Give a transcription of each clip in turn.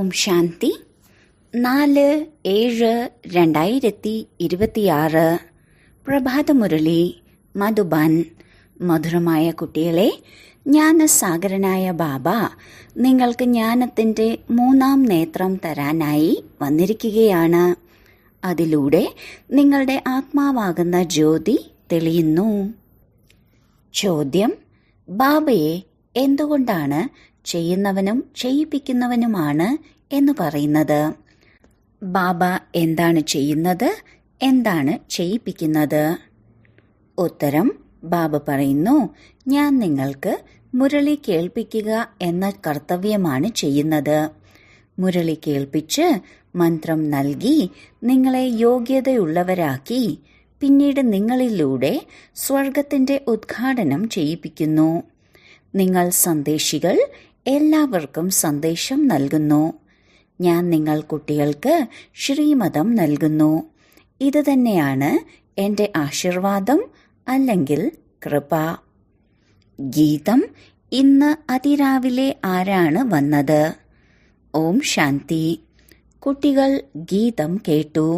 ഓം ശാന്തി 4/7/2026 പ്രഭാതമുരളി മധുബൻ. മധുരമായ കുട്ടികളെ, ജ്ഞാനസാഗരനായ ബാബ നിങ്ങൾക്ക് ജ്ഞാനത്തിന്റെ 3-ാം നേത്രം തരാനായി വന്നിരിക്കുകയാണ്. അതിലൂടെ നിങ്ങളുടെ ആത്മാവാകുന്ന ജ്യോതി തെളിയുന്നു. ചോദ്യം: ബാബയെ എന്തുകൊണ്ടാണ് ചെയ്യുന്നവനും ചെയ്യിപ്പിക്കുന്നവനുമാണ് എന്ന് പറയുന്നത്? ബാബ എന്താണ് ചെയ്യുന്നത്, എന്താണ് ചെയ്യിപ്പിക്കുന്നത്? ഉത്തരം: ബാബ പറയുന്നു, ഞാൻ നിങ്ങൾക്ക് മുരളി കേൾപ്പിക്കുക എന്ന കർത്തവ്യമാണ് ചെയ്യുന്നത്. മുരളി കേൾപ്പിച്ച് മന്ത്രം നൽകി നിങ്ങളെ യോഗ്യതയുള്ളവരാക്കി പിന്നീട് നിങ്ങളിലൂടെ സ്വർഗത്തിന്റെ ഉദ്ഘാടനം ചെയ്യിപ്പിക്കുന്നു. നിങ്ങൾ സന്ദേശികൾ എല്ലാവർക്കും സന്ദേശം നൽകുന്നു. ഞാൻ നിങ്ങൾ കുട്ടികൾക്ക് ശ്രീമതം നൽകുന്നു. ഇത് തന്നെയാണ് എന്റെ ആശീർവാദം അല്ലെങ്കിൽ കൃപ. ഗീതം: ഇന്ന് അതിരാവിലെ ആരാണ് വന്നത്? ഓം ശാന്തി. കുട്ടികൾ ഗീതം കേട്ടു.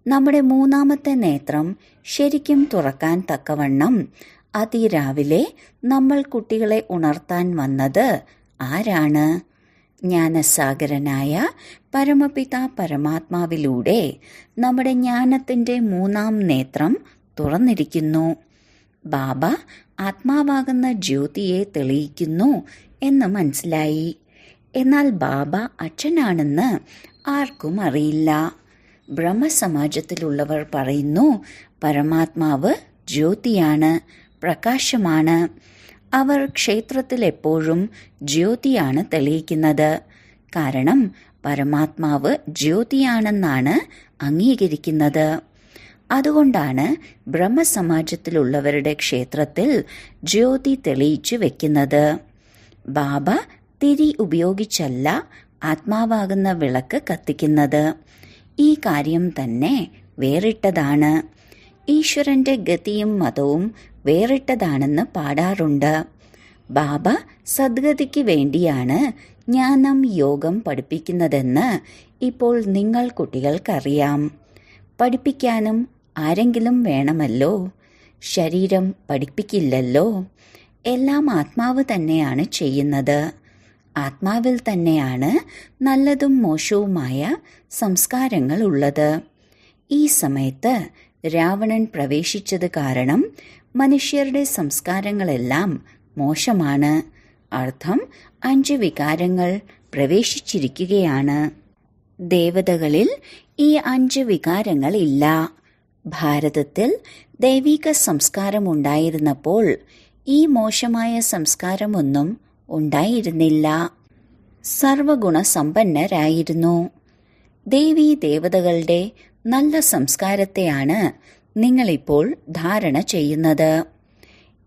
നമ്മുടെ 3-ാമത്തെ നേത്രം ശരിക്കും തുറക്കാൻ തക്കവണ്ണം അതിരാവിലെ നമ്മൾ കുട്ടികളെ ഉണർത്താൻ വന്നത് ആരാണ്? ജ്ഞാനസാഗരനായ പരമപിത പരമാത്മാവിലൂടെ നമ്മുടെ ജ്ഞാനത്തിന്റെ 3-ാം നേത്രം തുറന്നിരിക്കുന്നു. ബാബ ആത്മാവാകുന്ന ജ്യോതിയെ തെളിയിക്കുന്നു എന്ന് മനസ്സിലായി. എന്നാൽ ബാബ അച്ഛനാണെന്ന് ആർക്കും അറിയില്ല. ബ്രഹ്മസമാജത്തിലുള്ളവർ പറയുന്നു, പരമാത്മാവ് ജ്യോതിയാണ്, പ്രകാശമാണ്. അവർ ക്ഷേത്രത്തിൽ എപ്പോഴും ജ്യോതിയാണ് തെളിയിക്കുന്നത്. കാരണം പരമാത്മാവ് ജ്യോതിയാണെന്നാണ് അംഗീകരിക്കുന്നത്. അതുകൊണ്ടാണ് ബ്രഹ്മസമാജത്തിലുള്ളവരുടെ ക്ഷേത്രത്തിൽ ജ്യോതി തെളിയിച്ചു വെക്കുന്നത്. ബാബ തിരി ഉപയോഗിച്ചല്ല ആത്മാവാകുന്ന വിളക്ക് കത്തിക്കുന്നത്. ഈ കാര്യം തന്നെ വേറിട്ടതാണ്. ഈശ്വരന്റെ ഗതിയും മതവും വേറിട്ടതാണെന്ന് പാടാറുണ്ട്. ബാബ സദ്ഗതിക്ക് വേണ്ടിയാണ് ജ്ഞാനം യോഗം പഠിപ്പിക്കുന്നതെന്ന് ഇപ്പോൾ നിങ്ങൾ കുട്ടികൾക്കറിയാം. പഠിപ്പിക്കാനും ആരെങ്കിലും വേണമല്ലോ. ശരീരം പഠിപ്പിക്കില്ലല്ലോ. എല്ലാം ആത്മാവ് തന്നെയാണ് ചെയ്യുന്നത്. ആത്മാവിൽ തന്നെയാണ് നല്ലതും മോശവുമായ സംസ്കാരങ്ങൾ ഉള്ളത്. ഈ സമയത്ത് രാവണൻ പ്രവേശിച്ചത് കാരണം മനുഷ്യരുടെ സംസ്കാരങ്ങളെല്ലാം മോശമാണ്. അർത്ഥം 5 വികാരങ്ങൾ പ്രവേശിച്ചിരിക്കുകയാണ്. ദേവതകളിൽ ഈ 5 വികാരങ്ങൾ ഇല്ല. ഭാരതത്തിൽ ദൈവിക സംസ്കാരമുണ്ടായിരുന്നപ്പോൾ ഈ മോശമായ സംസ്കാരമൊന്നും ഉണ്ടായിരുന്നില്ല. സർവഗുണസമ്പന്നരായിരുന്നു. ദേവീ ദേവതകളുടെ നല്ല സംസ്കാരത്തെയാണ് നിങ്ങളിപ്പോൾ ധാരണ ചെയ്യുന്നത്.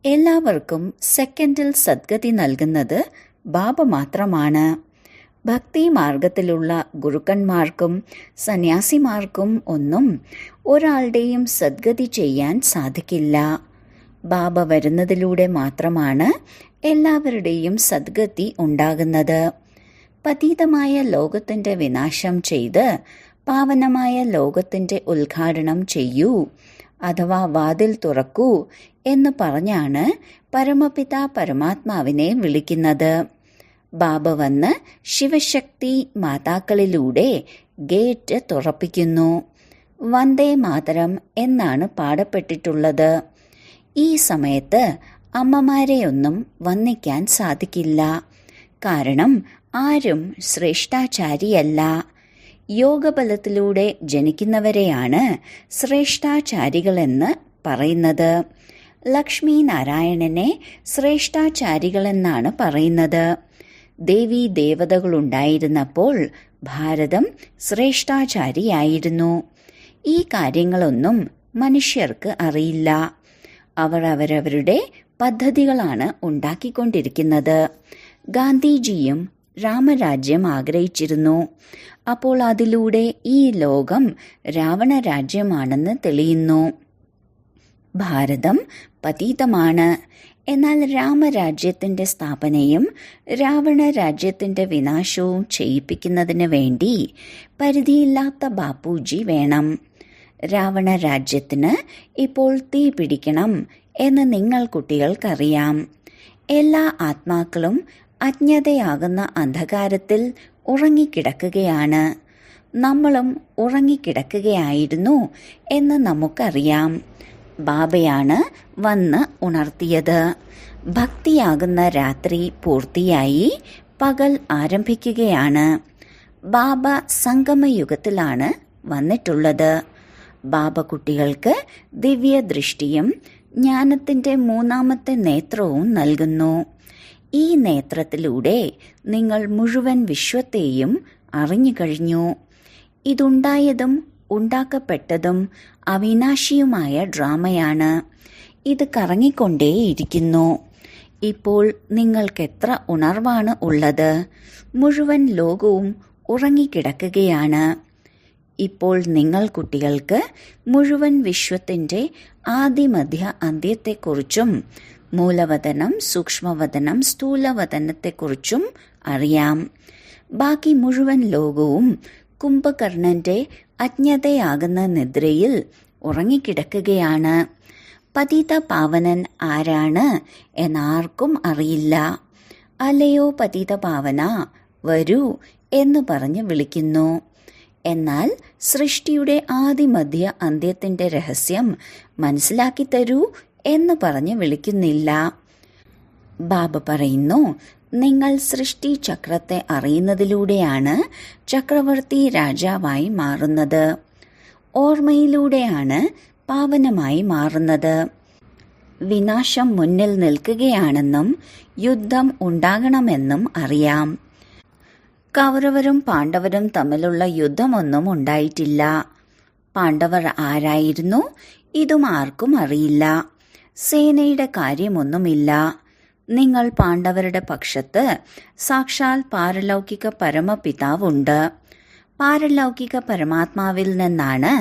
എല്ലാവർക്കും സെക്കൻഡിൽ സദ്ഗതി നൽകുന്നത് ബാബ മാത്രമാണ്. ഭക്തി മാർഗത്തിലുള്ള ഗുരുക്കന്മാർക്കും സന്യാസിമാർക്കും ഒന്നും ഒരാളുടെയും സദ്ഗതി ചെയ്യാൻ സാധിക്കില്ല. ബാബ വരുന്നതിലൂടെ മാത്രമാണ് എല്ലാവരുടെയും സദ്ഗതി ഉണ്ടാകുന്നത്. പതീതമായ ലോകത്തിന്റെ വിനാശം ചെയ്ത് പാവനമായ ലോകത്തിന്റെ ഉദ്ഘാടനം ചെയ്യൂ അഥവാ വാതിൽ തുറക്കൂ എന്ന് പറഞ്ഞാണ് പരമപിത പരമാത്മാവിനെ വിളിക്കുന്നത്. ബാബ വന്ന് ശിവശക്തി മാതാക്കളിലൂടെ ഗേറ്റ് തുറപ്പിക്കുന്നു. വന്ദേ മാതരം എന്നാണ് പാടപ്പെട്ടിട്ടുള്ളത്. ഈ സമയത്ത് അമ്മമാരെയൊന്നും വന്ദിക്കാൻ സാധിക്കില്ല. കാരണം ആരും ശ്രേഷ്ഠാചാരിയല്ല. യോഗബലത്തിലൂടെ ജനിക്കുന്നവരെയാണ് ശ്രേഷ്ഠാചാരികളെന്ന് പറയുന്നത്. ലക്ഷ്മി നാരായണനെ ശ്രേഷ്ഠാചാരികളെന്നാണ് പറയുന്നത്. ദേവീ ദേവതകളുണ്ടായിരുന്നപ്പോൾ ഭാരതം ശ്രേഷ്ഠാചാരിയായിരുന്നു. ഈ കാര്യങ്ങളൊന്നും മനുഷ്യർക്ക് അറിയില്ല. അവർ അവരവരുടെ പദ്ധതികളാണ് ഉണ്ടാക്കിക്കൊണ്ടിരിക്കുന്നത്. ഗാന്ധിജിയും രാമരാജ്യം ആഗ്രഹിച്ചിരുന്നു. അപ്പോൾ അതിലൂടെ ഈ ലോകം രാവണ രാജ്യമാണെന്ന് തെളിയുന്നു. ഭാരതം പതീതമാണ്. എന്നാൽ രാമരാജ്യത്തിന്റെ സ്ഥാപനയും രാവണ രാജ്യത്തിന്റെ വിനാശവും ചെയ്യിപ്പിക്കുന്നതിന് വേണ്ടി പരിധിയില്ലാത്ത ബാപ്പുജി വേണം. രാവണ രാജ്യത്തിന് ഇപ്പോൾ തീ പിടിക്കണം എന്ന് നിങ്ങൾ കുട്ടികൾക്കറിയാം. എല്ലാ ആത്മാക്കളും അജ്ഞതയാകുന്ന അന്ധകാരത്തിൽ ഉറങ്ങിക്കിടക്കുകയാണ്. നമ്മളും ഉറങ്ങിക്കിടക്കുകയായിരുന്നു എന്ന് നമുക്കറിയാം. ബാബയാണ് വന്ന് ഉണർത്തിയത്. ഭക്തിയാകുന്ന രാത്രി പൂർത്തിയായി പകൽ ആരംഭിക്കുകയാണ്. ബാബ സംഗമയുഗത്തിലാണ് വന്നിട്ടുള്ളത്. ബാബ കുട്ടികൾക്ക് ദിവ്യദൃഷ്ടിയും ജ്ഞാനത്തിന്റെ മൂന്നാമത്തെ നേത്രവും നൽകുന്നു. ഈ നേത്രത്തിലൂടെ നിങ്ങൾ മുഴുവൻ വിശ്വത്തെയും അറിഞ്ഞു കഴിഞ്ഞു. ഇതുണ്ടായതും ഉണ്ടാക്കപ്പെട്ടതും അവിനാശിയുമായ ഡ്രാമയാണ്. ഇത് കറങ്ങിക്കൊണ്ടേയിരിക്കുന്നു. ഇപ്പോൾ നിങ്ങൾക്കെത്ര ഉണർവാണ് ഉള്ളത്? മുഴുവൻ ലോകവും ഉറങ്ങിക്കിടക്കുകയാണ്. ഇപ്പോൾ നിങ്ങൾ കുട്ടികൾക്ക് മുഴുവൻ വിശ്വത്തിന്റെ ആദിമധ്യ അന്ത്യത്തെക്കുറിച്ചും മൂലവതനം, സൂക്ഷ്മവതനം, സ്ഥൂലവതനത്തെക്കുറിച്ചും അറിയാം. ബാക്കി മുഴുവൻ ലോകവും കുംഭകർണന്റെ അജ്ഞതയാകുന്ന നിദ്രയിൽ ഉറങ്ങിക്കിടക്കുകയാണ്. പതിത പാവനൻ ആരാണ് എന്നാർക്കും അറിയില്ല. അല്ലയോ പതിത പാവന, വരൂ എന്ന് പറഞ്ഞ് വിളിക്കുന്നു. എന്നാൽ സൃഷ്ടിയുടെ ആദിമധ്യ അന്ത്യത്തിന്റെ രഹസ്യം മനസ്സിലാക്കി തരൂ എന്ന് പറഞ്ഞ് വിളിക്കുന്നില്ല. ബാബ പറയുന്നു, നിങ്ങൾ സൃഷ്ടി ചക്രത്തെ അറിയുന്നതിലൂടെയാണ് ചക്രവർത്തി രാജാവായി മാറുന്നത്. ഓർമ്മയിലൂടെയാണ് പാവനമായി മാറുന്നത്. വിനാശം മുന്നിൽ നിൽക്കുകയാണെന്നും യുദ്ധം ഉണ്ടാകണമെന്നും അറിയാം. കൗരവരും പാണ്ഡവരും തമ്മിലുള്ള യുദ്ധമൊന്നും ഉണ്ടായിട്ടില്ല. പാണ്ഡവർ ആരായിരുന്നു? ഇതും ആർക്കും അറിയില്ല. സേനയുടെ കാര്യമൊന്നുമില്ല. നിങ്ങൾ പാണ്ഡവരുടെ പക്ഷത്ത് സാക്ഷാൽ പാരലൗകിക പരമപിതാവുണ്ട്. പാരലൗകിക പരമാത്മാവിൽ നിന്നാണ്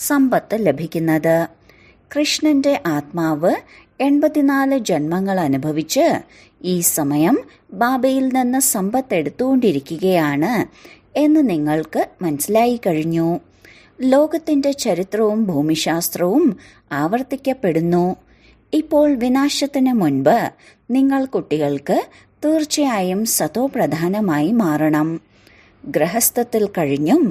സമ്പത്ത് ലഭിക്കുന്നത്. കൃഷ്ണന്റെ ആത്മാവ് 84 ജന്മങ്ങൾ അനുഭവിച്ച് ഈ സമയം ബാബയിൽ നിന്ന് സമ്പത്ത് എടുത്തുകൊണ്ടിരിക്കുകയാണ് എന്ന് നിങ്ങൾക്ക് മനസ്സിലായി കഴിഞ്ഞു. ലോകത്തിന്റെ ചരിത്രവും ഭൂമിശാസ്ത്രവും ആവർത്തിക്കപ്പെടുന്നു. ഇപ്പോൾ വിനാശത്തിന് മുൻപ് നിങ്ങൾ കുട്ടികൾക്ക് തീർച്ചയായും സതോപ്രധാനമായി മാറണം. ഗ്രഹസ്ഥത്തിൽ കഴിഞ്ഞും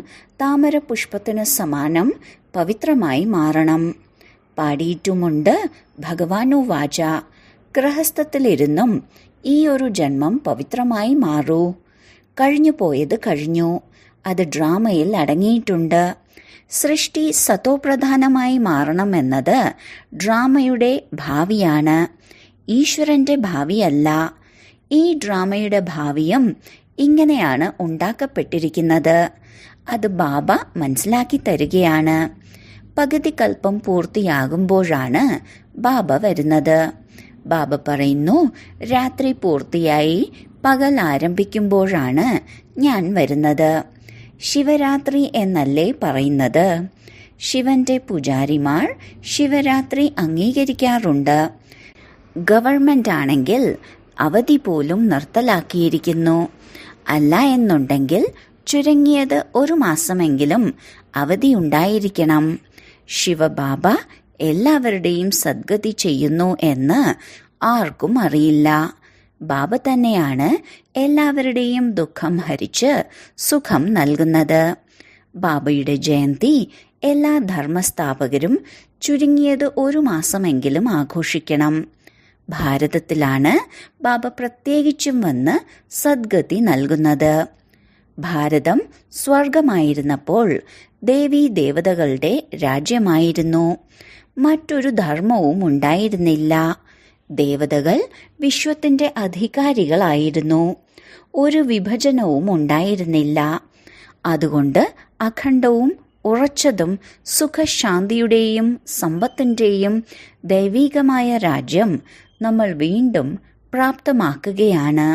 താമരപുഷ്പത്തിന് സമാനം പവിത്രമായി മാറണം. പാടിയിട്ടുമുണ്ട് ഭഗവാനു വാച, ഗൃഹസ്ഥത്തിലിരുന്നും ഈ ഒരു ജന്മം പവിത്രമായി മാറൂ. കഴിഞ്ഞു പോയത് കഴിഞ്ഞു. അത് ഡ്രാമയിൽ അടങ്ങിയിട്ടുണ്ട്. സൃഷ്ടി സതോപ്രധാനമായി മാറണമെന്നത് ഡ്രാമയുടെ ഭാവിയാണ്, ഈശ്വരന്റെ ഭാവിയല്ല. ഈ ഡ്രാമയുടെ ഭാവിയും ഇങ്ങനെയാണ് ഉണ്ടാക്കപ്പെട്ടിരിക്കുന്നത്. അത് ബാബ മനസ്സിലാക്കി തരികയാണ്. പകുതി കൽപ്പം പൂർത്തിയാകുമ്പോഴാണ് ബാബ വരുന്നത്. ബാബ പറയുന്നു, രാത്രി പൂർത്തിയായി പകൽ ആരംഭിക്കുമ്പോഴാണ് ഞാൻ വരുന്നത്. ശിവരാത്രി എന്നല്ലേ പറയുന്നത്? ശിവന്റെ പൂജാരിമാർ ശിവരാത്രി അംഗീകരിക്കാറുണ്ട്. ഗവൺമെന്റ് ആണെങ്കിൽ അവധി പോലും നിർത്തലാക്കിയിരിക്കുന്നു. അല്ല എന്നുണ്ടെങ്കിൽ ചുരുങ്ങിയത് 1 മാസമെങ്കിലും അവധി ഉണ്ടായിരിക്കണം. ശിവബാബ എല്ലാവരുടെയും സദ്ഗതി ചെയ്യുന്നു എന്ന് ആർക്കും അറിയില്ല. ബാബ തന്നെയാണ് എല്ലാവരുടെയും ദുഃഖം ഹരിച്ച് സുഖം നൽകുന്നത്. ബാബയുടെ ജയന്തി എല്ലാ ധർമ്മസ്ഥാപകരും ചുരുങ്ങിയത് 1 മാസമെങ്കിലും ആഘോഷിക്കണം. ഭാരതത്തിലാണ് ബാബ പ്രത്യേകിച്ചും വന്ന് സദ്ഗതി നൽകുന്നത്. ഭാരതം സ്വർഗമായിരുന്നപ്പോൾ ദേവീ ദേവതകളുടെ രാജ്യമായിരുന്നു. മറ്റൊരു ധർമ്മവും ഉണ്ടായിരുന്നില്ല. ദേവതകൾ വിശ്വത്തിന്റെ അധികാരികളായിരുന്നു. ഒരു വിഭജനവും ഉണ്ടായിരുന്നില്ല. അതുകൊണ്ട് അഖണ്ഡവും ഉറച്ചതും സുഖശാന്തിയുടെയും സമ്പത്തിന്റെയും ദൈവികമായ രാജ്യം നമ്മൾ വീണ്ടും പ്രാപ്തമാക്കുകയാണ്.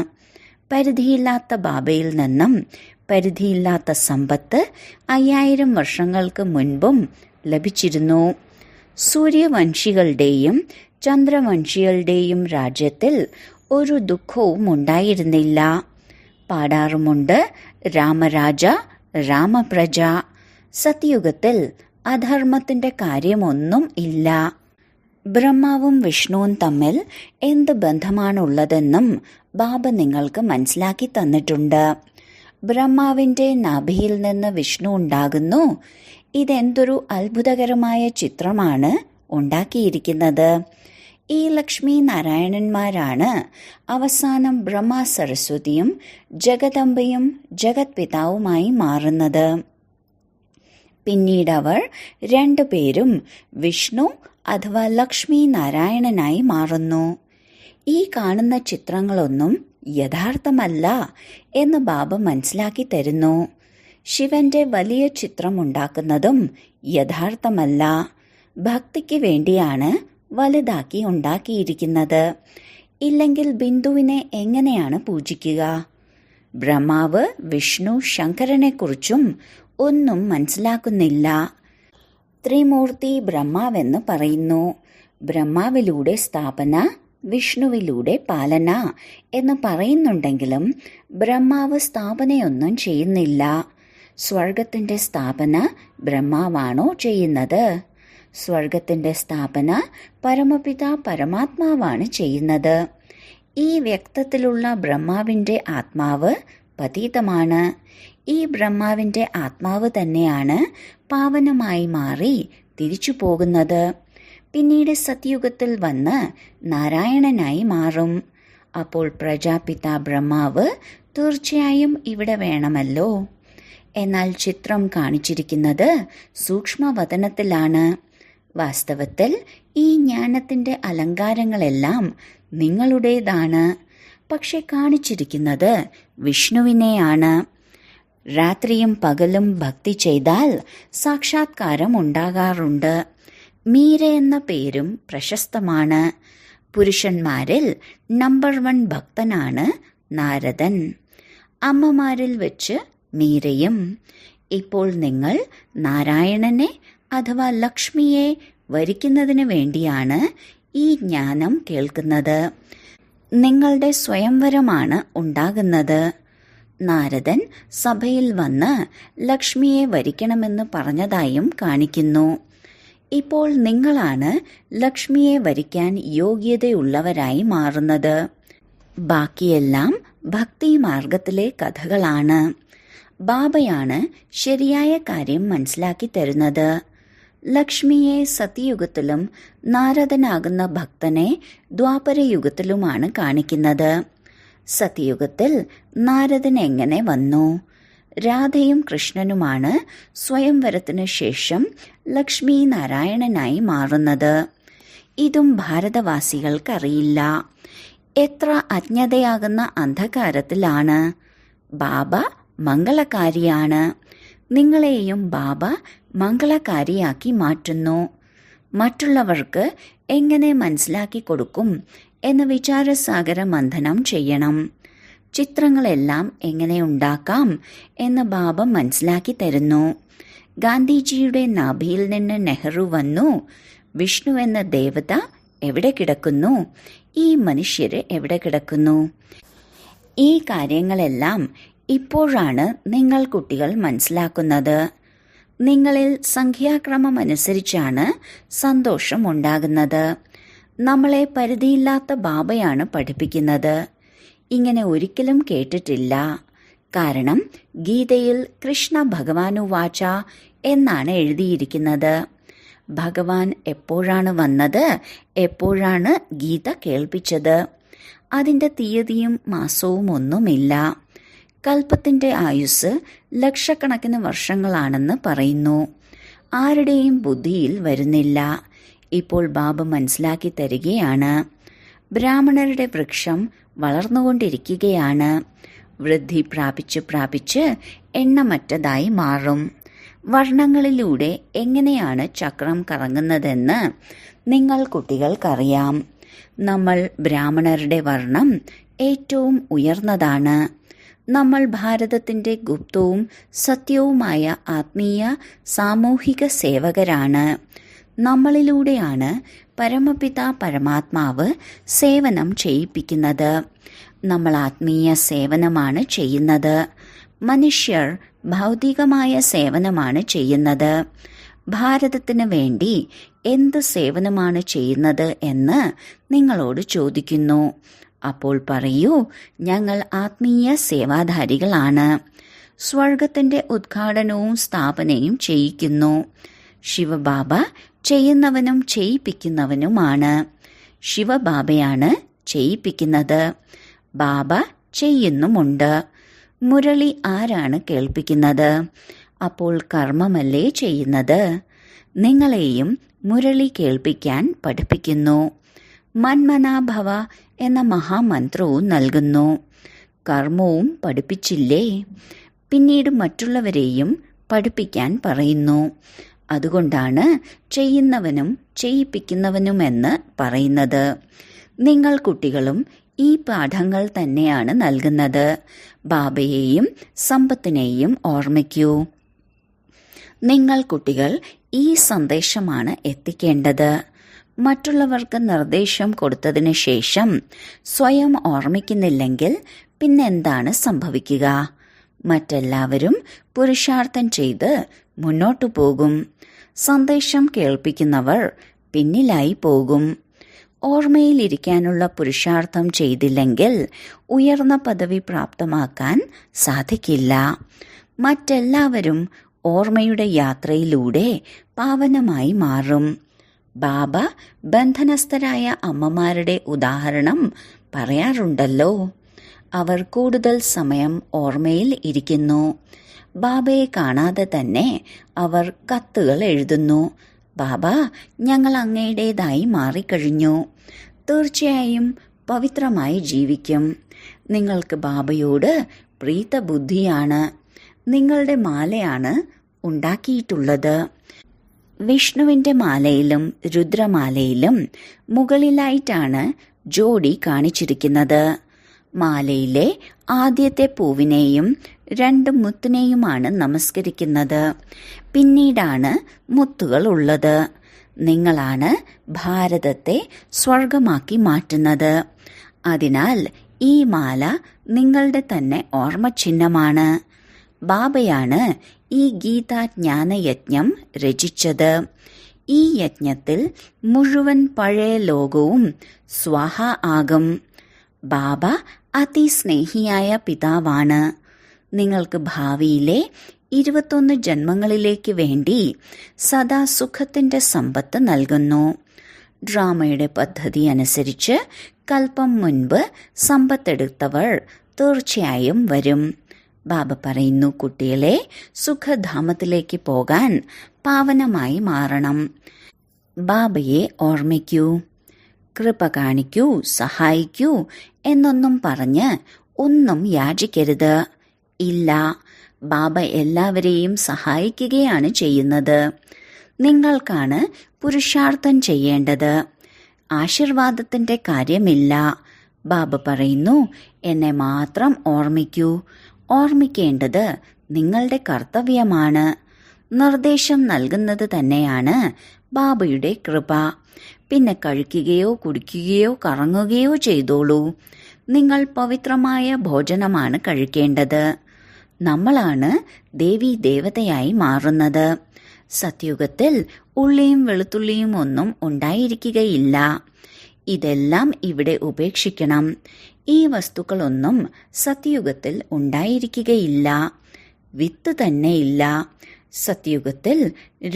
പരിധിയില്ലാത്ത ബാബയിൽ നിന്നും പരിധിയില്ലാത്ത സമ്പത്ത് 5000 വർഷങ്ങൾക്ക് മുൻപും ലഭിച്ചിരുന്നു. സൂര്യവംശികളുടെയും ചന്ദ്രവംശികളുടെയും രാജ്യത്തിൽ ഒരു ദുഃഖവും ഉണ്ടായിരുന്നില്ല. പാടാറുമുണ്ട്, രാമരാജ രാമപ്രജ. സത്യുഗത്തിൽ അധർമ്മത്തിന്റെ കാര്യമൊന്നും ഇല്ല. ബ്രഹ്മാവും വിഷ്ണുവും തമ്മിൽ എന്ത് ബന്ധമാണുള്ളതെന്നും ബാബ നിങ്ങൾക്ക് മനസ്സിലാക്കി തന്നിട്ടുണ്ട്. ബ്രഹ്മാവിന്റെ നാഭിയിൽ നിന്ന് വിഷ്ണു ഉണ്ടാകുന്നു. ഇതെന്തൊരു അത്ഭുതകരമായ ചിത്രമാണ് ഉണ്ടാക്കിയിരിക്കുന്നത്. ഈ ലക്ഷ്മി നാരായണന്മാരാണ് അവസാനം ബ്രഹ്മ സരസ്വതിയും ജഗദംബയും ജഗത് പിതാവുമായി മാറുന്നത്. പിന്നീട് അവർ രണ്ടുപേരും വിഷ്ണു അഥവാ ലക്ഷ്മി നാരായണനായി മാറുന്നു. ഈ കാണുന്ന ചിത്രങ്ങളൊന്നും യഥാർത്ഥമല്ല എന്ന് ബാബ മനസ്സിലാക്കി തരുന്നു. ശിവന്റെ വലിയ ചിത്രം ഉണ്ടാക്കുന്നതും യഥാർത്ഥമല്ല. ഭക്തിക്ക് വേണ്ടിയാണ് വലുതാക്കി ഉണ്ടാക്കിയിരിക്കുന്നത്. ഇല്ലെങ്കിൽ ബിന്ദുവിനെ എങ്ങനെയാണ് പൂജിക്കുക? ബ്രഹ്മാവ് വിഷ്ണു ശങ്കരനെക്കുറിച്ചും ഒന്നും മനസ്സിലാക്കുന്നില്ല. ത്രിമൂർത്തി ബ്രഹ്മാവെന്ന് പറയുന്നു. ബ്രഹ്മാവിലൂടെ സ്ഥാപന, വിഷ്ണുവിലൂടെ പാലന എന്ന് പറയുന്നുണ്ടെങ്കിലും ബ്രഹ്മാവ് സ്ഥാപനയൊന്നും ചെയ്യുന്നില്ല. സ്വർഗത്തിന്റെ സ്ഥാപന ബ്രഹ്മാവാണോ ചെയ്യുന്നത്? സ്വർഗത്തിന്റെ സ്ഥാപന പരമപിത പരമാത്മാവാണ് ചെയ്യുന്നത്. ഈ വ്യക്തത്തിലുള്ള ബ്രഹ്മാവിന്റെ ആത്മാവ് പതീതമാണ്. ഈ ബ്രഹ്മാവിന്റെ ആത്മാവ് തന്നെയാണ് പാവനമായി മാറി തിരിച്ചു പോകുന്നത്. പിന്നീട് സത്യുഗത്തിൽ വന്ന് നാരായണനായി മാറും. അപ്പോൾ പ്രജാപിത ബ്രഹ്മാവ് തീർച്ചയായും ഇവിടെ വേണമല്ലോ. എന്നാൽ ചിത്രം കാണിച്ചിരിക്കുന്നത് സൂക്ഷ്മവതനത്തിലാണ്. വാസ്തവത്തിൽ ഈ ജ്ഞാനത്തിന്റെ അലങ്കാരങ്ങളെല്ലാം നിങ്ങളുടേതാണ്. പക്ഷെ കാണിച്ചിരിക്കുന്നത് വിഷ്ണുവിനെയാണ്. രാത്രിയും പകലും ഭക്തി ചെയ്താൽ സാക്ഷാത്കാരം ഉണ്ടാകാറുണ്ട്. മീര എന്ന പേരും പ്രശസ്തമാണ്. പുരുഷന്മാരിൽ നമ്പർ 1 ഭക്തനാണ് നാരദൻ. അമ്മമാരിൽ വെച്ച് മീരയും. ഇപ്പോൾ നിങ്ങൾ നാരായണനെ അഥവാ ലക്ഷ്മിയെ വരിക്കുന്നതിന് വേണ്ടിയാണ് ഈ ജ്ഞാനം കേൾക്കുന്നത്. നിങ്ങളുടെ സ്വയംവരമാണ് ഉണ്ടാകുന്നത്. നാരദൻ സഭയിൽ വന്ന് ലക്ഷ്മിയെ വരിക്കണമെന്ന് പറഞ്ഞതായും കാണിക്കുന്നു. ഇപ്പോൾ നിങ്ങളാണ് ലക്ഷ്മിയെ വരിക്കാൻ യോഗ്യതയുള്ളവരായി മാറുന്നത്. ബാക്കിയെല്ലാം ഭക്തി മാർഗത്തിലെ കഥകളാണ്. ബാബയാണ് ശരിയായ കാര്യം മനസ്സിലാക്കി തരുന്നത്. ലക്ഷ്മിയെ സത്യയുഗത്തിലും നാരദനാകുന്ന ഭക്തനെ ദ്വാപരയുഗത്തിലുമാണ് കാണിക്കുന്നത്. സത്യയുഗത്തിൽ നാരദൻ എങ്ങനെ വന്നു? രാധയും കൃഷ്ണനുമാണ് സ്വയംവരത്തിനു ശേഷം ലക്ഷ്മി നാരായണനായി മാറുന്നത്. ഇതും ഭാരതവാസികൾക്കറിയില്ല. എത്ര അജ്ഞതയാകുന്ന അന്ധകാരത്തിലാണ്. ബാബ മംഗളകാരിയാണ്. നിങ്ങളെയും ബാബ മംഗളകാരിയാക്കി മാറ്റുന്നു. മറ്റുള്ളവർക്ക് എങ്ങനെ മനസ്സിലാക്കി കൊടുക്കും എന്ന് വിചാരസാഗര മന്ഥനം ചെയ്യണം. ചിത്രങ്ങളെല്ലാം എങ്ങനെ ഉണ്ടാക്കാം എന്ന് ബാബ മനസ്സിലാക്കി തരുന്നു. ഗാന്ധിജിയുടെ നാഭിയിൽ നിന്ന് നെഹ്റു വന്നു. വിഷ്ണു എന്ന ദേവത എവിടെ കിടക്കുന്നു? ഈ മനുഷ്യര് എവിടെ കിടക്കുന്നു? ഈ കാര്യങ്ങളെല്ലാം ഇപ്പോഴാണ് നിങ്ങൾ കുട്ടികൾ മനസ്സിലാക്കുന്നത്. നിങ്ങളിൽ സംഖ്യാക്രമം അനുസരിച്ചാണ് സന്തോഷം ഉണ്ടാകുന്നത്. നമ്മളെ പരിധിയില്ലാത്ത ബാബയാണ് പഠിപ്പിക്കുന്നത്. ഇങ്ങനെ ഒരിക്കലും കേട്ടിട്ടില്ല. കാരണം ഗീതയിൽ കൃഷ്ണ ഭഗവാനുവാച എന്നാണ് എഴുതിയിരിക്കുന്നത്. ഭഗവാൻ എപ്പോഴാണ് വന്നത്, എപ്പോഴാണ് ഗീത കേൾപ്പിച്ചത്, അതിൻ്റെ തീയതിയും മാസവും ഒന്നുമില്ല. കൽപ്പത്തിന്റെ ആയുസ് ലക്ഷക്കണക്കിന് വർഷങ്ങളാണെന്ന് പറയുന്നു. ആരുടെയും ബുദ്ധിയിൽ വരുന്നില്ല. ഇപ്പോൾ ബാബ മനസ്സിലാക്കി തരികയാണ്. ബ്രാഹ്മണരുടെ വൃക്ഷം വളർന്നുകൊണ്ടിരിക്കുകയാണ്. വൃദ്ധി പ്രാപിച്ച് എണ്ണമറ്റതായി മാറും. വർണ്ണങ്ങളിലൂടെ എങ്ങനെയാണ് ചക്രം കറങ്ങുന്നതെന്ന് നിങ്ങൾ കുട്ടികൾക്കറിയാം. നമ്മൾ ബ്രാഹ്മണരുടെ വർണ്ണം ഏറ്റവും ഉയർന്നതാണ്. നമ്മൾ ഭാരതത്തിന്റെ ഗുപ്തവും സത്യവുമായ ആത്മീയ സാമൂഹിക സേവകരാണ്. നമ്മളിലൂടെയാണ് പരമപിതാ പരമാത്മാവ് സേവനം ചെയ്യിപ്പിക്കുന്നത്. നമ്മൾ ആത്മീയ സേവനമാണ് ചെയ്യുന്നത്. മനുഷ്യർ ഭൗതികമായ സേവനമാണ് ചെയ്യുന്നത്. ഭാരതത്തിന് വേണ്ടി എന്ത് സേവനമാണ് ചെയ്യുന്നത് എന്ന് നിങ്ങളോട് ചോദിക്കുന്നു. അപ്പോൾ പറയൂ, ഞങ്ങൾ ആത്മീയ സേവാധാരികളാണ്. സ്വർഗത്തിന്റെ ഉദ്ഘാടനവും സ്ഥാപനയും ചെയ്യിക്കുന്നു. ശിവബാബ ചെയ്യുന്നവനും ചെയ്യിപ്പിക്കുന്നവനുമാണ്. ശിവബാബയാണ് ചെയ്യിപ്പിക്കുന്നത്. ബാബ ചെയ്യുന്നുമുണ്ട്. മുരളി ആരാണ് കേൾപ്പിക്കുന്നത്? അപ്പോൾ കർമ്മമല്ലേ ചെയ്യുന്നത്? നിങ്ങളെയും മുരളി കേൾപ്പിക്കാൻ പഠിപ്പിക്കുന്നു. മന്മനാഭവ എന്ന മഹാമന്ത്രവും നൽകുന്നു. കർമ്മവും പഠിപ്പിച്ചില്ലേ? പിന്നീട് മറ്റുള്ളവരെയും പഠിപ്പിക്കാൻ പറയുന്നു. അതുകൊണ്ടാണ് ചെയ്യുന്നവനും ചെയ്യിപ്പിക്കുന്നവനുമെന്ന് പറയുന്നത്. നിങ്ങൾ കുട്ടികളും ഈ പാഠങ്ങൾ തന്നെയാണ് നൽകുന്നത്. ബാബയെയും സമ്പത്തിനെയും ഓർമ്മിക്കൂ. നിങ്ങൾ കുട്ടികൾ ഈ സന്ദേശമാണ് എത്തിക്കേണ്ടത്. മറ്റുള്ളവർക്ക് നിർദ്ദേശം കൊടുത്തതിന് ശേഷം സ്വയം ഓർമ്മിക്കുന്നില്ലെങ്കിൽ പിന്നെന്താണ് സംഭവിക്കുക? മറ്റെല്ലാവരും പുരുഷാർത്ഥം ചെയ്ത് മുന്നോട്ടു പോകും. സന്ദേശം കേൾപ്പിക്കുന്നവർ പിന്നിലായി പോകും. ഓർമ്മയിലിരിക്കാനുള്ള പുരുഷാർത്ഥം ചെയ്തില്ലെങ്കിൽ ഉയർന്ന പദവി പ്രാപ്തമാക്കാൻ സാധിക്കില്ല. മറ്റെല്ലാവരും ഓർമ്മയുടെ യാത്രയിലൂടെ പാവനമായി മാറും. ബാബ ബന്ധനസ്ഥരായ അമ്മമാരുടെ ഉദാഹരണം പറയാറുണ്ടല്ലോ. അവർ കൂടുതൽ സമയം ഓർമ്മയിൽ ഇരിക്കുന്നു. ബാബയെ കാണാതെ തന്നെ അവർ കത്തുകൾ എഴുതുന്നു. ബാബ, ഞങ്ങൾ അങ്ങയുടേതായി മാറിക്കഴിഞ്ഞു. തീർച്ചയായും പവിത്രമായി ജീവിക്കും. നിങ്ങൾക്ക് ബാബയോട് പ്രീതബുദ്ധിയാണ്. നിങ്ങളുടെ മാലയാണ് ഉണ്ടാക്കിയിട്ടുള്ളത്. വിഷ്ണുവിന്റെ മാലയിലും രുദ്രമാലയിലും മുകളിലായിട്ടാണ് ജോഡി കാണിച്ചിരിക്കുന്നത്. മാലയിലെ ആദ്യത്തെ പൂവിനെയും 2 മുത്തിനെയുമാണ് നമസ്കരിക്കുന്നത്. പിന്നീടാണ് മുത്തുകൾ ഉള്ളത്. നിങ്ങളാണ് ഭാരതത്തെ സ്വർഗമാക്കി മാറ്റുന്നത്. അതിനാൽ ഈ മാല നിങ്ങളുടെ തന്നെ ഓർമ്മചിഹ്നമാണ്. ബാബയാണ് ഈ ഗീതാജ്ഞാനയജ്ഞം രചിച്ചത്. ഈ യജ്ഞത്തിൽ മുഴുവൻ പഴയ ലോകവും സ്വാഹ ആകും. ബാബ അതിസ്നേഹിയായ പിതാവാണ്. നിങ്ങൾക്ക് ഭാവിയിലെ 21 ജന്മങ്ങളിലേക്ക് വേണ്ടി സദാ സുഖത്തിന്റെ സമ്പത്ത് നൽകുന്നു. ഡ്രാമയുടെ പദ്ധതി അനുസരിച്ച് കൽപ്പം മുൻപ് സമ്പത്തെടുത്തവർ തീർച്ചയായും വരും. ബാബ പറയുന്നു, കുട്ടികളെ, സുഖധാമത്തിലേക്ക് പോകാൻ പാവനമായി മാറണം. ബാബയെ ഓർമ്മിക്കൂ, കൃപ കാണിക്കൂ, സഹായിക്കൂ എന്നൊന്നും പറഞ്ഞ് ഒന്നും യാചിക്കരുത്. ഇല്ല, ബാബ എല്ലാവരെയും സഹായിക്കുകയാണ് ചെയ്യുന്നത്. നിങ്ങൾക്കാണ് പുരുഷാർത്ഥം ചെയ്യേണ്ടത്. ആശീർവാദത്തിന്റെ കാര്യമില്ല. ബാബ പറയുന്നു, എന്നെ മാത്രം ഓർമ്മിക്കൂ. ഓർമ്മിക്കേണ്ടത് നിങ്ങളുടെ കർത്തവ്യമാണ്. നിർദ്ദേശം നൽകുന്നത് തന്നെയാണ് ബാബയുടെ കൃപ. പിന്നെ കഴിക്കുകയോ കുടിക്കുകയോ കറങ്ങുകയോ ചെയ്തോളൂ. നിങ്ങൾ പവിത്രമായ ഭോജനമാണ് കഴിക്കേണ്ടത്. നമ്മളാണ് ദേവീ ദേവതയായി മാറുന്നത്. സത്യുഗത്തിൽ ഉള്ളിയും വെളുത്തുള്ളിയും ഒന്നും ഉണ്ടായിരിക്കുകയില്ല. ഇതെല്ലാം ഇവിടെ ഉപേക്ഷിക്കണം. ഈ വസ്തുക്കളൊന്നും സത്യുഗത്തിൽ ഉണ്ടായിരിക്കുകയില്ല. വിത്ത് തന്നെയില്ല. സത്യുഗത്തിൽ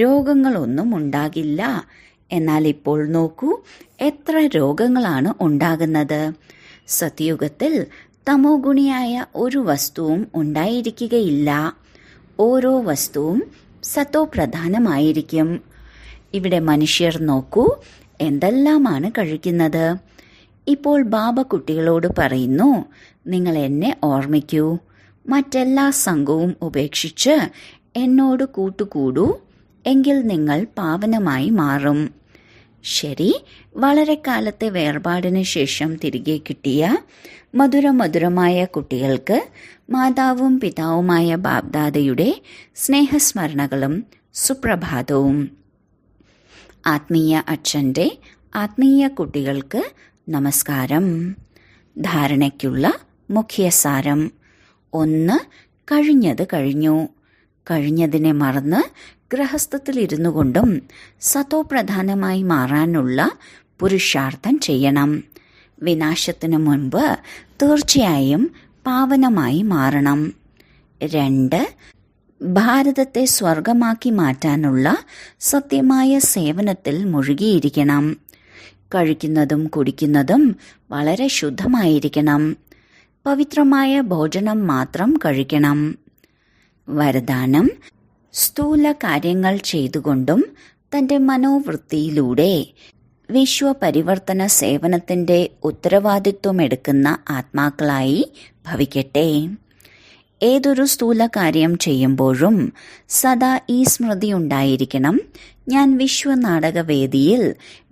രോഗങ്ങളൊന്നും ഉണ്ടാകില്ല. എന്നാൽ ഇപ്പോൾ നോക്കൂ, എത്ര രോഗങ്ങളാണ് ഉണ്ടാകുന്നത്. സത്യുഗത്തിൽ തമോ ഗുണിയായ ഒരു വസ്തുവും ഉണ്ടായിരിക്കുകയില്ല. ഓരോ വസ്തുവും സത്തോ പ്രധാനമായിരിക്കും. ഇവിടെ മനുഷ്യർ നോക്കൂ, എന്തെല്ലാമാണ് കഴിക്കുന്നത്. ഇപ്പോൾ ബാബ കുട്ടികളോട് പറയുന്നു, നിങ്ങൾ എന്നെ ഓർമ്മിക്കൂ. മറ്റെല്ലാ സംഘവും ഉപേക്ഷിച്ച് എന്നോട് കൂട്ടുകൂടൂ. എങ്കിൽ നിങ്ങൾ പാവനമായി മാറും. ശരി, വളരെ കാലത്തെ വേർപാടിന് ശേഷം തിരികെ കിട്ടിയ മധുരമധുരമായ കുട്ടികൾക്ക് മാതാവും പിതാവുമായ ബാബ്ദാദയുടെ സ്നേഹസ്മരണകളും സുപ്രഭാതവും. ആത്മീയ അച്ഛൻ്റെ ആത്മീയ കുട്ടികൾക്ക് നമസ്കാരം. ധാരണയ്ക്കുള്ള മുഖ്യസാരം: 1. കഴിഞ്ഞത് കഴിഞ്ഞു. കഴിഞ്ഞതിനെ മറന്ന് ഗൃഹസ്ഥത്തിലിരുന്നു കൊണ്ടും സതോപ്രധാനമായി മാറാനുള്ള പുരുഷാർത്ഥം ചെയ്യണം. വിനാശത്തിനു മുൻപ് തീർച്ചയായും പാവനമായി മാറണം. 2. ഭാരതത്തെ സ്വർഗമാക്കി മാറ്റാനുള്ള സത്യമായ സേവനത്തിൽ മുഴുകിയിരിക്കണം. കഴിക്കുന്നതും കുടിക്കുന്നതും വളരെ ശുദ്ധമായിരിക്കണം. പവിത്രമായ ഭോജനം മാത്രം കഴിക്കണം. വരദാനം: സ്ഥൂല കാര്യങ്ങൾ ചെയ്തുകൊണ്ടും തന്റെ മനോവൃത്തിയിലൂടെ വിശ്വപരിവർത്തന സേവനത്തിന്റെ ഉത്തരവാദിത്വമെടുക്കുന്ന ആത്മാക്കളായി ഭവിക്കട്ടെ. ഏതൊരു സ്ഥൂല കാര്യം ചെയ്യുമ്പോഴും സദാ ഈ സ്മൃതി ഉണ്ടായിരിക്കണം: ഞാൻ വിശ്വനാടകവേദിയിൽ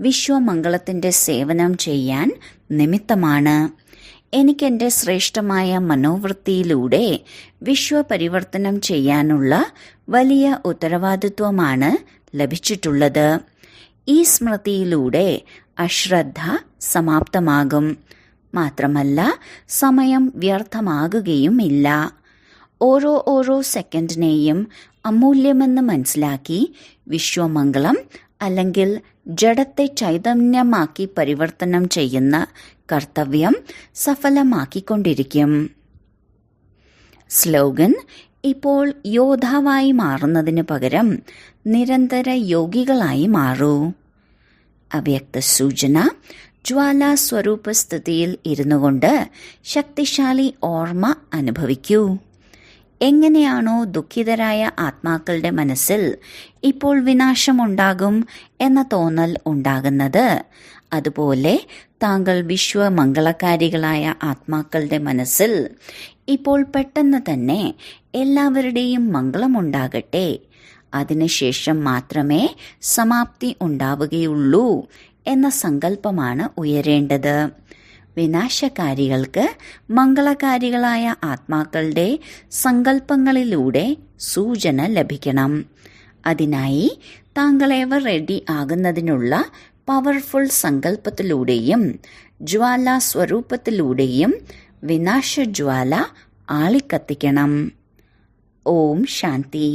വിശ്വമംഗളത്തിന്റെ സേവനം ചെയ്യാൻ നിമിത്തമാണ്. എനിക്കെന്റെ ശ്രേഷ്ഠമായ മനോവൃത്തിയിലൂടെ വിശ്വപരിവർത്തനം ചെയ്യാനുള്ള വലിയ ഉത്തരവാദിത്വമാണ് ലഭിച്ചിട്ടുള്ളത്. ഈ സ്മൃതിയിലൂടെ അശ്രദ്ധ സമാപ്തമാകും. മാത്രമല്ല, സമയം വ്യർത്ഥമാകുകയുമില്ല. ഓരോ സെക്കൻഡിനെയും അമൂല്യമെന്ന് മനസ്സിലാക്കി വിശ്വമംഗളം അല്ലെങ്കിൽ ജഡത്തെ ചൈതന്യമാക്കി പരിവർത്തനം ചെയ്യുന്ന കർത്തവ്യം സഫലമാക്കിക്കൊണ്ടിരിക്കും. സ്ലോഗൻ: ഇപ്പോൾ യോദ്ധാവായി മാറുന്നതിന് പകരം നിരന്തര യോഗികളായി മാറൂ. അവ്യക്ത സൂചന: ജ്വാലാ സ്വരൂപ സ്ഥിതിയിൽ ഇരുന്നുകൊണ്ട് ശക്തിശാലി ഓർമ്മ അനുഭവിക്കൂ. എങ്ങനെയാണോ ദുഃഖിതരായ ആത്മാക്കളുടെ മനസ്സിൽ ഇപ്പോൾ വിനാശമുണ്ടാകും എന്ന തോന്നൽ ഉണ്ടാകുന്നത്, അതുപോലെ താങ്കൾ വിശ്വമംഗളകാരികളായ ആത്മാക്കളുടെ മനസ്സിൽ ഇപ്പോൾ പെട്ടെന്ന് തന്നെ എല്ലാവരുടെയും മംഗളമുണ്ടാകട്ടെ, അതിനുശേഷം മാത്രമേ സമാപ്തി ഉണ്ടാവുകയുള്ളൂ എന്ന സങ്കല്പമാണ് ഉയരേണ്ടത്. വിനാശകാരികൾക്ക് മംഗളകാരികളായ ആത്മാക്കളുടെ സങ്കല്പങ്ങളിലൂടെ സൂചന ലഭിക്കണം. അതിനായി താങ്കളേവർ റെഡി ആകുന്നതിനുള്ള പവർഫുൾ സങ്കല്പത്തിലൂടെയും ജ്വാലാ സ്വരൂപത്തിലൂടെയും വിനാശജ്വാല ആളിക്കത്തിക്കണം. ഓം ശാന്തി.